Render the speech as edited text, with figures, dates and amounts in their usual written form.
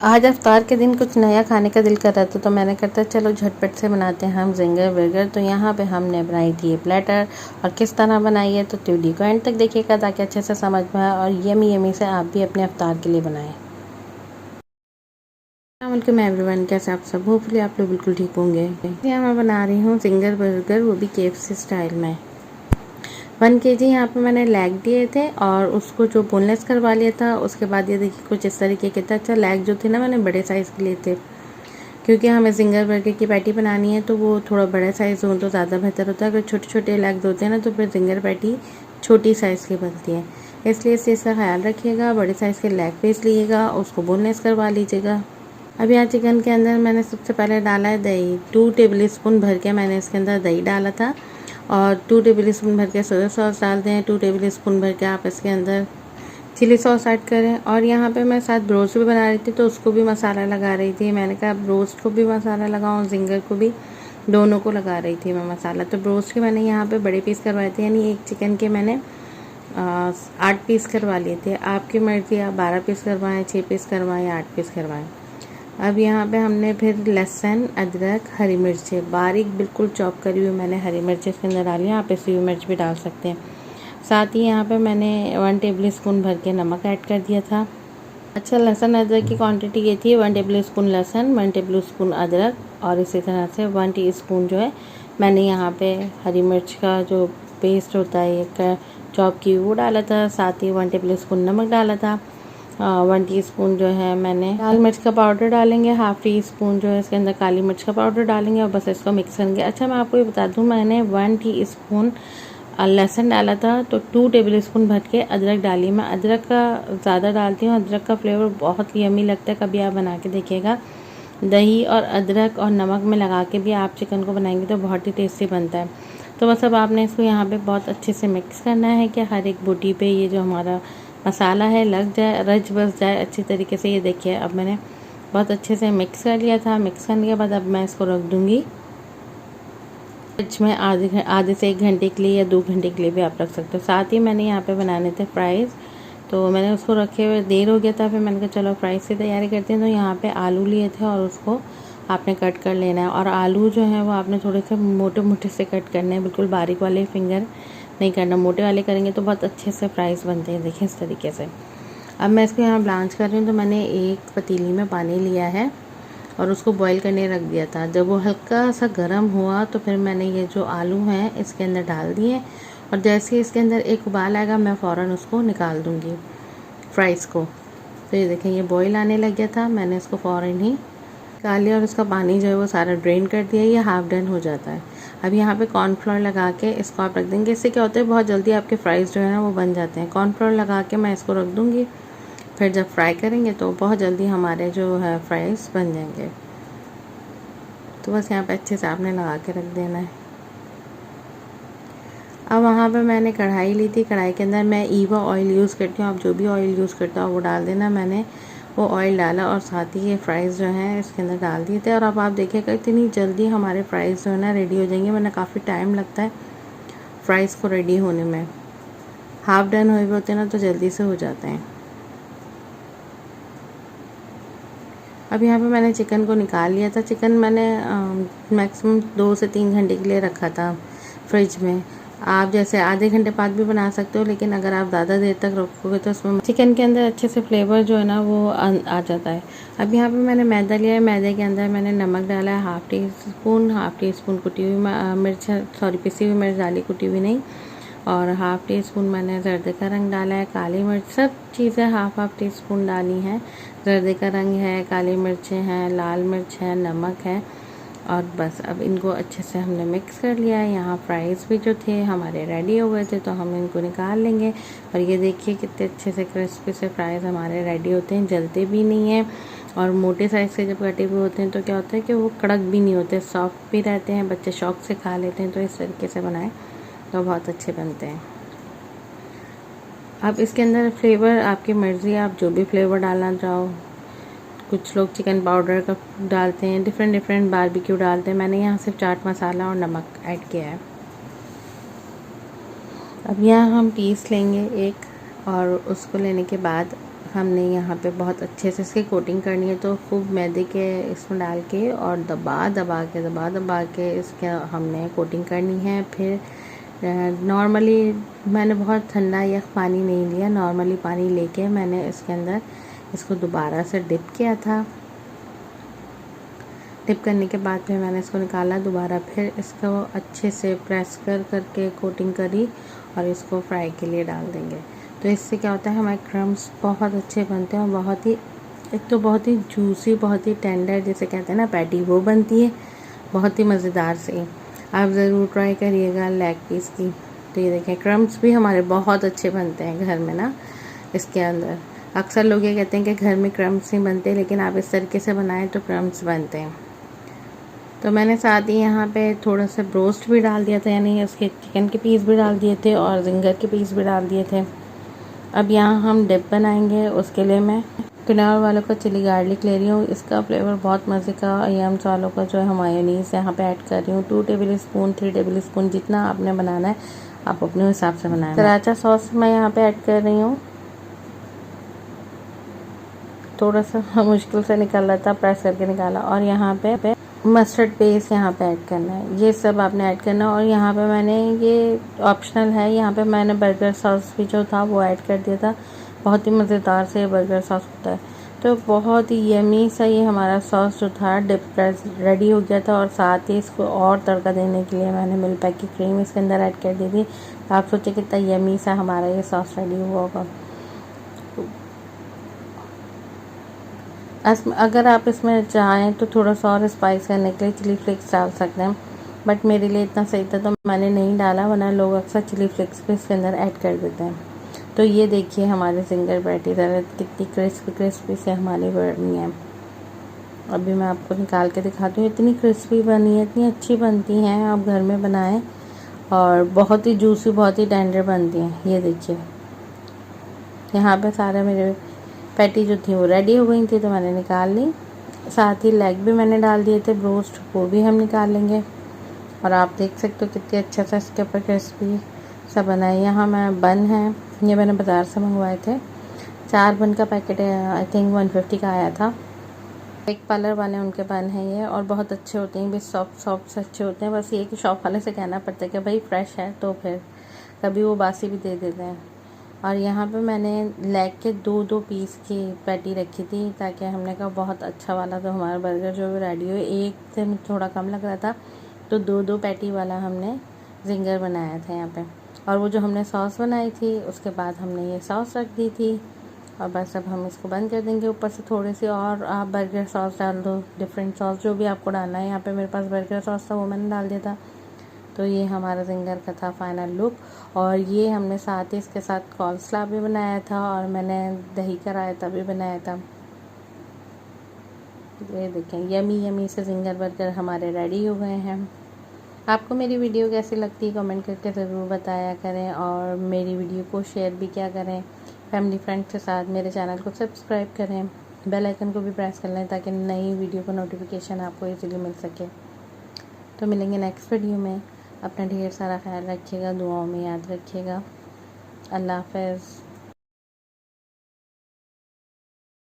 आज अफ्तार के दिन कुछ नया खाने का दिल कर रहा था तो मैंने कहता चलो झटपट से बनाते हैं हम जिंगर बर्गर। तो यहाँ पे हमने बनाई थी ये प्लेटर और किस तरह बनाई है तो वीडियो को एंड तक देखिएगा ताकि अच्छे से समझ में आए और यमी यमी से आप भी अपने अफ्तार के लिए बनाएं। वेलकम एवरीवन, कैसे आप सब? होपफुली आप लोग बिल्कुल ठीक होंगे। यहाँ मैं बना रही हूँ जिंगर बर्गर, वो भी KFC स्टाइल में। 1 kg यहाँ पे मैंने लेग दिए थे और उसको जो बोनलेस करवा लिया था। उसके बाद ये देखिए कुछ इस तरीके के था। अच्छा, लेग जो थे ना मैंने बड़े साइज़ के लिए थे क्योंकि हमें जिंगर बर्गर की पैटी बनानी है तो वो थोड़ा बड़ा साइज़ हो तो ज़्यादा बेहतर होता है। अगर छोटे छोटे लेग्स होते हैं ना तो फिर जिंगर पैटी छोटी साइज़ की बनती है, इसलिए इस चीज़ का ख्याल रखिएगा। बड़े साइज़ के लेग पीस लीजिएगा, उसको बोनलेस करवा लीजिएगा। अब यहाँ चिकन के अंदर मैंने सबसे पहले डाला है दही। 2 टेबल स्पून भर के मैंने इसके अंदर दही डाला था और 2 टेबल स्पून भर के सोया सॉस डालते हैं। 2 टेबल स्पून भर के आप इसके अंदर चिली सॉस ऐड करें। और यहाँ पे मैं साथ ब्रोस्ट भी बना रही थी तो उसको भी मसाला लगा रही थी। मैंने कहा ब्रोस्ट को भी मसाला लगाऊँ, जिंगर को भी, दोनों को लगा रही थी मैं मसाला। तो ब्रोस्ट के मैंने यहाँ पे बड़े पीस करवाए थे, यानी एक चिकन के मैंने 8 पीस करवा लिए थे। आपकी मर्ज़ी, आप 12 पीस करवाएँ, 6 पीस करवाएँ या 8 पीस करवाएँ। अब यहाँ पे हमने फिर लहसुन, अदरक, हरी मिर्चें बारीक बिल्कुल चॉप करी हुई मैंने हरी मिर्चें इसके अंदर डाली हैं। आप पिसी हुई मिर्च भी डाल सकते हैं। साथ ही यहाँ पे मैंने 1 टेबल स्पून भर के नमक ऐड कर दिया था। अच्छा, लहसुन अदरक की क्वांटिटी ये थी 1 टेबल स्पून लहसुन, 1 टेबल स्पून अदरक और इसी तरह से 1 टीस्पून जो है मैंने यहाँ पे हरी मिर्च का जो पेस्ट होता है एक चॉप की वो डाला था। साथ ही 1 टेबल स्पून नमक डाला था। 1 टीस्पून जो है मैंने लाल मिर्च का पाउडर डालेंगे। 1/2 टीस्पून जो है इसके अंदर काली मिर्च का पाउडर डालेंगे और बस इसको मिक्स करेंगे। अच्छा, मैं आपको ये बता दूं, मैंने 1 टीस्पून लहसुन डाला था तो 2 टेबल स्पून भर के अदरक डाली। मैं अदरक का ज़्यादा डालती हूँ, अदरक का फ्लेवर बहुत यमी लगता है, कभी आप बना के देखिएगा। दही और अदरक और नमक में लगा के भी आप चिकन को बनाएंगे तो बहुत ही टेस्टी बनता है। तो बस अब आपने इसको यहाँ पे बहुत अच्छे से मिक्स करना है कि हर एक बूटी पे ये जो हमारा मसाला है लग जाए, रच बस जाए अच्छी तरीके से। ये देखिए अब मैंने बहुत अच्छे से मिक्स कर लिया था। मिक्स करने के बाद अब मैं इसको रख दूँगी फ्रिज में आधे से 1 घंटे के लिए या 2 घंटे के लिए भी आप रख सकते हो। साथ ही मैंने यहाँ पे बनाने थे फ्राइज़, तो मैंने उसको रखे हुए देर हो गया था, फिर मैंने कहा चलो फ्राइज़ की तैयारी करते हैं। तो यहाँ पे आलू लिए थे और उसको आपने कट कर लेना है। और आलू जो है वो आपने थोड़े से मोटे मोटे से कट करने हैं, बिल्कुल बारीक वाले फिंगर नहीं करना। मोटे वाले करेंगे तो बहुत अच्छे से फ्राइज़ बनते हैं, देखिए इस तरीके से। अब मैं इसको यहाँ ब्लांच कर रही हूँ। तो मैंने एक पतीली में पानी लिया है और उसको बॉईल करने रख दिया था। जब वो हल्का सा गर्म हुआ तो फिर मैंने ये जो आलू हैं इसके अंदर डाल दिए और जैसे ही इसके अंदर एक उबाल आएगा मैं फ़ौरन उसको निकाल दूँगी फ्राइज़ को। तो ये देखें ये बॉईल आने लग गया था, मैंने इसको फ़ौरन ही निकाल लिया और उसका पानी जो है वो सारा ड्रेन कर दिया। ये हाफ डन हो जाता है। अब यहाँ पे कॉर्नफ्लोर लगा के इसको आप रख देंगे। इससे क्या होता है, बहुत जल्दी आपके फ्राइज़ जो है ना वो बन जाते हैं। कॉर्नफ्लोर लगा के मैं इसको रख दूँगी, फिर जब फ्राई करेंगे तो बहुत जल्दी हमारे जो है फ्राइज़ बन जाएंगे। तो बस यहाँ पे अच्छे से आपने लगा के रख देना है। अब वहाँ पे मैंने कढ़ाई ली थी, कढ़ाई के अंदर मैं ईवा ऑयल यूज़ करती हूँ। आप जो भी ऑयल यूज़ करते हो वो डाल देना। मैंने वो ऑयल डाला और साथ ही ये फ्राइज़ जो हैं इसके अंदर डाल दिए थे। और अब आप देखिएगा इतनी जल्दी हमारे फ्राइज़ जो है ना रेडी हो जाएंगे, वरना काफ़ी टाइम लगता है फ्राइज़ को रेडी होने में। हाफ डन हुए होते हैं ना तो जल्दी से हो जाते हैं। अब यहाँ पे मैंने चिकन को निकाल लिया था। चिकन मैंने मैक्सिमम 2 से 3 घंटे के लिए रखा था फ्रिज में। आप जैसे आधे घंटे बाद भी बना सकते हो, लेकिन अगर आप ज़्यादा देर तक रखोगे तो उसमें चिकन के अंदर अच्छे से फ्लेवर जो है ना वो आ जाता है। अब यहाँ पे मैंने मैदा लिया है। मैदे के अंदर मैंने नमक डाला है 1/2 टीस्पून कुटी हुई मिर्च, सॉरी पिसी हुई मिर्च डाली, कुटी हुई नहीं। और 1/2 टीस्पून मैंने जर्दे का रंग डाला है। काली मिर्च, सब चीज़ें 1/2 टीस्पून डाली हैं। जर्दे का रंग है, काली मिर्चें हैं, लाल मिर्च है, नमक है और बस अब इनको अच्छे से हमने मिक्स कर लिया है। यहाँ फ्राइज़ भी जो थे हमारे रेडी हो गए थे तो हम इनको निकाल लेंगे। और ये देखिए कितने अच्छे से क्रिस्पी से फ्राइज़ हमारे रेडी होते हैं, जलते भी नहीं हैं। और मोटे साइज़ के जब कटे हुए होते हैं तो क्या होता है कि वो कड़क भी नहीं होते, सॉफ्ट भी रहते हैं, बच्चे शौक से खा लेते हैं। तो इस तरीके से बनाएं तो बहुत अच्छे बनते हैं। अब इसके अंदर फ्लेवर आपकी मर्ज़ी, आप जो भी फ्लेवर डालना चाहो। कुछ लोग चिकन पाउडर का डालते हैं, डिफरेंट बारबेक्यू डालते हैं। मैंने यहाँ सिर्फ चाट मसाला और नमक ऐड किया है। अब यहाँ हम पीस लेंगे एक और उसको लेने के बाद हमने यहाँ पे बहुत अच्छे से इसकी कोटिंग करनी है, तो खूब मैदे के इसमें डाल के और दबा के इसके हमने कोटिंग करनी है। फिर नॉर्मली मैंने बहुत ठंडा या पानी नहीं लिया, नॉर्मली पानी लेके मैंने इसके अंदर इसको दोबारा से डिप किया था। डिप करने के बाद फिर मैंने इसको निकाला दोबारा, फिर इसको अच्छे से प्रेस करके कोटिंग करी और इसको फ्राई के लिए डाल देंगे। तो इससे क्या होता है, हमारे क्रम्स बहुत अच्छे बनते हैं और बहुत ही, एक तो बहुत ही जूसी, बहुत ही टेंडर जिसे कहते हैं ना पैटी, वो बनती है बहुत ही मज़ेदार से। आप ज़रूर ट्राई करिएगा लेग पीस की। तो ये देखें, क्रम्स भी हमारे बहुत अच्छे बनते हैं घर में ना। इसके अंदर अक्सर लोग ये कहते हैं कि घर में क्रम्स नहीं बनते, लेकिन आप इस तरीके से बनाएं तो क्रम्स बनते हैं। तो मैंने साथ ही यहाँ पे थोड़ा सा ब्रोस्ट भी डाल दिया था, यानी उसके चिकन के पीस भी डाल दिए थे और जिंगर के पीस भी डाल दिए थे। अब यहाँ हम डिप बनाएंगे, उसके लिए मैं किनार वालों का चिली गार्लिक ले रही हूँ। इसका फ्लेवर बहुत मज़े का, यम्स वालों का जो है मायोनीज़ यहाँ पे ऐड कर रही हूँ। 2 टेबल स्पून 3 टेबल स्पून जितना आपने बनाना है आप अपने हिसाब से बनाएं। सराचा सॉस मैं यहाँ पे ऐड कर रही हूँ। थोड़ा सा मुश्किल से निकल रहा था, प्रेस करके निकाला। और यहाँ पे मस्टर्ड पेस्ट यहाँ पे ऐड करना है, ये सब आपने ऐड करना है। और यहाँ पे मैंने, ये ऑप्शनल है, यहाँ पे मैंने बर्गर सॉस भी जो था वो ऐड कर दिया था। बहुत ही मज़ेदार से बर्गर सॉस होता है। तो बहुत ही यमी सा ये हमारा सॉस जो था डिप रेडी हो गया था। और साथ ही इसको और तड़का देने के लिए मैंने मिल्क पैक की क्रीम इसके अंदर ऐड कर दी थी। तो आप सोचिए कितना यमी सा हमारा ये सॉस रेडी हुआ होगा। अगर आप इसमें चाहें तो थोड़ा सा और स्पाइस करने के लिए चिली फ्लेक्स डाल सकते हैं, बट मेरे लिए इतना सही था तो मैंने नहीं डाला, वरना लोग अक्सर चिली फ्लेक्स भी इसके अंदर ऐड कर देते हैं। तो ये देखिए हमारे जिंगर पैटी कितनी क्रिस्पी से हमारी बनी है। अभी मैं आपको निकाल के दिखाती हूँ, इतनी क्रिस्पी बनी है, इतनी अच्छी बनती हैं, आप घर में बनाएं। और बहुत ही जूसी, बहुत ही टेंडर बनती हैं। ये देखिए यहाँ पे सारे मेरे पैटी जो थी वो रेडी हो गई थी, तो मैंने निकाल ली। साथ ही लेग भी मैंने डाल दिए थे ब्रोस्ट, वो भी हम निकाल लेंगे। और आप देख सकते हो कितने अच्छा सा इसके ऊपर क्रिस्पी सा बना है। यहाँ मैं बन है, ये मैंने बाज़ार से मंगवाए थे। 4 बन का पैकेट आई थिंक 150 का आया था। एक पार्लर वाले उनके बन है ये, और बहुत अच्छे होते हैं, भी सॉफ्ट से अच्छे होते हैं। बस ये कि शॉप वाले से कहना पड़ता है कि भाई फ्रेश है, तो फिर कभी वो बासी भी दे देते हैं। और यहाँ पे मैंने लेग के 2 पीस की पैटी रखी थी, ताकि हमने कहा बहुत अच्छा वाला तो हमारा बर्गर जो है रेडी हो। एक से थोड़ा कम लग रहा था, तो 2 पैटी वाला हमने जिंगर बनाया था यहाँ पे। और वो जो हमने सॉस बनाई थी उसके बाद हमने ये सॉस रख दी थी। और बस अब हम इसको बंद कर देंगे। ऊपर से थोड़ी सी और आप बर्गर सॉस डाल दो, डिफरेंट सॉस जो भी आपको डालना है। यहाँ पे मेरे पास बर्गर सॉस था, वो मैंने डाल दिया था। तो ये हमारा जिंगर का था फाइनल लुक। और ये हमने साथ ही इसके साथ कॉल्सला भी बनाया था, और मैंने दही का रायता भी बनाया था। ये देखें, यमी से जिंगर बर्गर हमारे रेडी हो गए हैं। आपको मेरी वीडियो कैसी लगती है कमेंट करके ज़रूर बताया करें, और मेरी वीडियो को शेयर भी क्या करें फैमिली फ्रेंड्स के साथ। मेरे चैनल को सब्सक्राइब करें, बेल आइकन को भी प्रेस कर लें, ताकि नई वीडियो का नोटिफिकेशन आपको इजीली मिल सके। तो मिलेंगे नेक्स्ट वीडियो में। अपना ढेर सारा ख्याल रखिएगा, दुआओं में याद रखिएगा। अल्लाह हाफ़िज़।